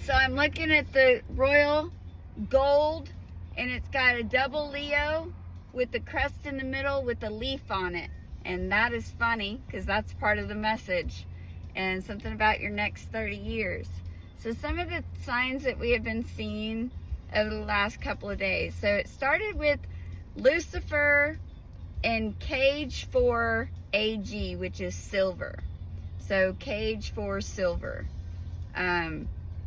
So I'm looking at the royal gold, and it's got a double Leo with the crest in the middle with a leaf on it. And that is funny because that's part of the message. And something about your next 30 years. So some of the signs that we have been seeing over the last couple of days. So it started with Lucifer and cage for AG, which is silver. So cage for silver.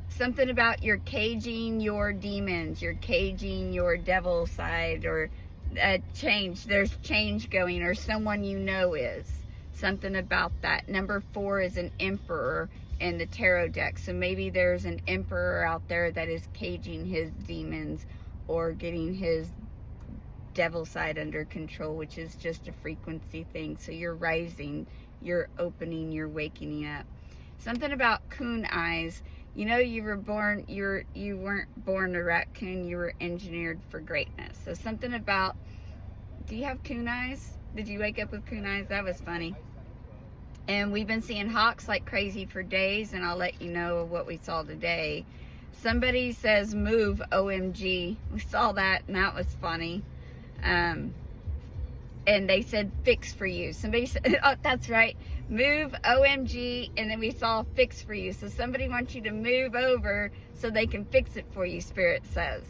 Something about you're caging your demons, you're caging your devil side, or change. There's change going, or someone you know is. Something about that. Number 4 is an emperor in the tarot deck. So maybe there's an emperor out there that is caging his demons or getting his devil side under control, which is just a frequency thing. So you're rising, you're opening, you're waking up. Something about coon eyes. You know, you weren't born a raccoon, you were engineered for greatness. So something about, do you have coon eyes? Did you wake up with coon eyes? That was funny. And we've been seeing hawks like crazy for days, and I'll let you know what we saw today. Somebody says move, OMG. We saw that, and that was funny. And they said fix for you. Somebody said, oh, that's right, move, OMG, and then we saw fix for you. So somebody wants you to move over so they can fix it for you, Spirit says.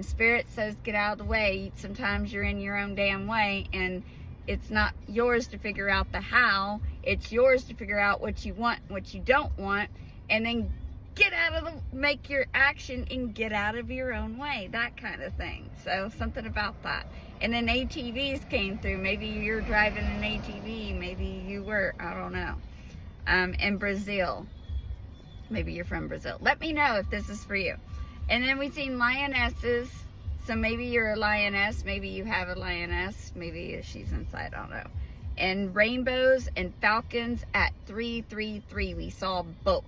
Spirit says get out of the way. Sometimes you're in your own damn way, and it's not yours to figure out the how. It's yours to figure out what you want, what you don't want, and then make your action and get out of your own way, that kind of thing. So something about that. And then ATVs came through. Maybe you're driving an ATV, maybe you were, I don't know. In Brazil, maybe you're from Brazil. Let me know if this is for you. And then we've seen lionesses. So maybe you're a lioness, maybe you have a lioness, maybe she's inside, I don't know. And rainbows and falcons at 333, we saw both.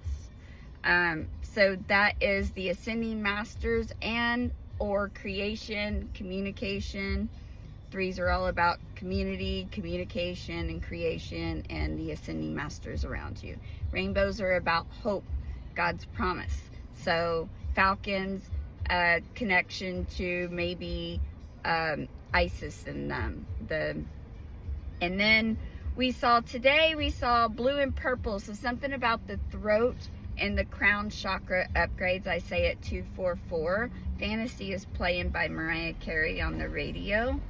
So that is the ascending masters and or creation, communication. 3s are all about community, communication, and creation, and the ascending masters around you. Rainbows are about hope, God's promise. So falcons, connection to maybe Isis and and then we saw blue and purple. So something about the throat and the crown chakra upgrades. I say it 244. Fantasy is playing by Mariah Carey on the radio.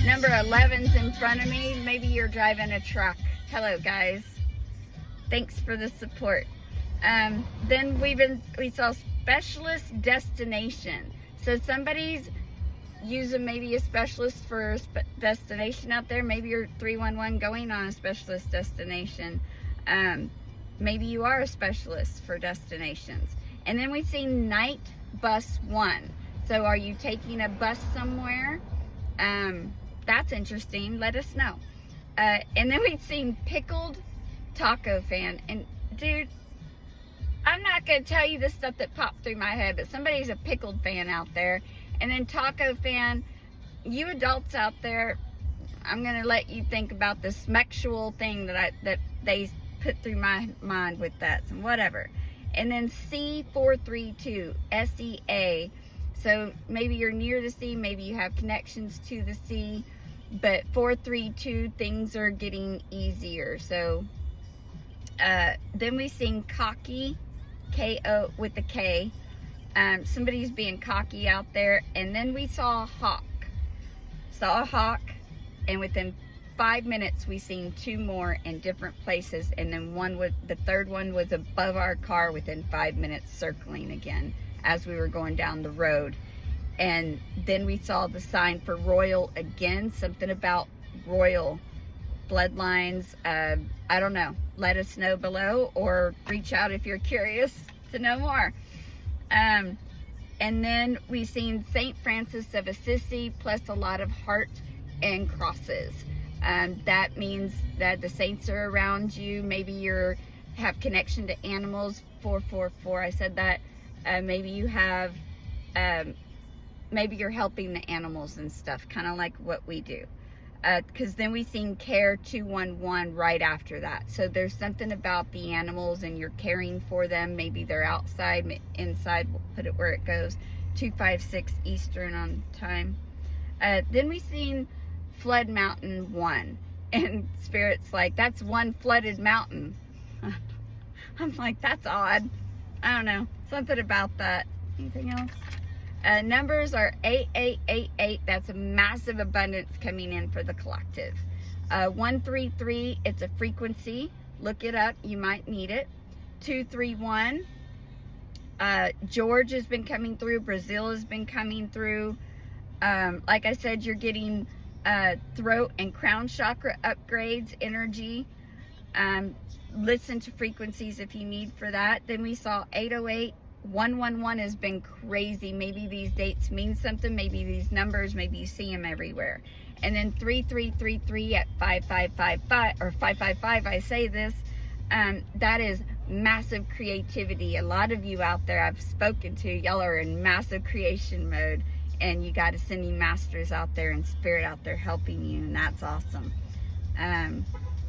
Number 11's in front of me. Maybe you're driving a truck. Hello guys, thanks for the support. Then we saw specialist destination. So somebody's using maybe a specialist for a destination out there. Maybe you're 311 going on a specialist destination. Maybe you are a specialist for destinations. And then we see night bus 1. So are you taking a bus somewhere? That's interesting. Let us know. And then we've seen pickled taco fan. And dude, I'm not going to tell you the stuff that popped through my head, but somebody's a pickled fan out there. And then taco fan, you adults out there, I'm going to let you think about the sexual thing that they put through my mind with that, so whatever. And then C432, SEA. So maybe you're near the sea, maybe you have connections to the sea, but 432, things are getting easier. So then we sing cocky, K-O with the K. Somebody's being cocky out there. And then we saw a hawk, and within 5 minutes we seen 2 more in different places, and then the third one was above our car within 5 minutes, circling again as we were going down the road. And then we saw the sign for royal again, something about royal bloodlines. I don't know, let us know below, or reach out if you're curious to know more. And then we've seen St. Francis of Assisi, plus a lot of heart and crosses. That means that the saints are around you. Maybe you have connection to animals, 444, I said that. Maybe you have, maybe you're helping the animals and stuff, kind of like what we do. because then we seen Care 211 right after that. So there's something about the animals and you're caring for them. Maybe they're outside, inside, we'll put it where it goes. 256 Eastern on time. Then we seen Flood Mountain 1. And Spirit's like, that's one flooded mountain. I'm like, that's odd. I don't know. Something about that. Anything else? Numbers are 8888. That's a massive abundance coming in for the collective. 133, it's a frequency. Look it up. You might need it. 231. George has been coming through. Brazil has been coming through. Like I said, you're getting throat and crown chakra upgrades, energy. Listen to frequencies if you need for that. Then we saw 808. 111 has been crazy. Maybe these dates mean something. Maybe these numbers, maybe you see them everywhere. And then 3333 at 5555 or 555. I say this. That is massive creativity. A lot of you out there I've spoken to, y'all are in massive creation mode, and you got Ascending Masters out there and Spirit out there helping you, and that's awesome.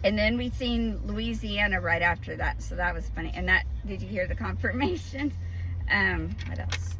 And then we seen Louisiana right after that, so that was funny. And that, did you hear the confirmation? What else?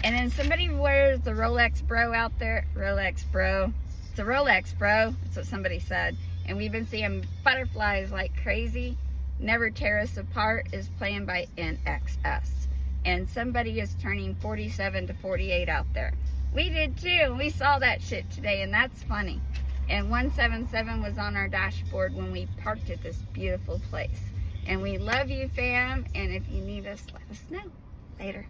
And then somebody wears the Rolex Bro out there. Rolex Bro. It's a Rolex Bro. That's what somebody said. And we've been seeing butterflies like crazy. Never Tear Us Apart is playing by NXS. And somebody is turning 47 to 48 out there. We did too. We saw that shit today, and that's funny. And 177 was on our dashboard when we parked at this beautiful place. And we love you, fam. And if you need us, let us know. Later.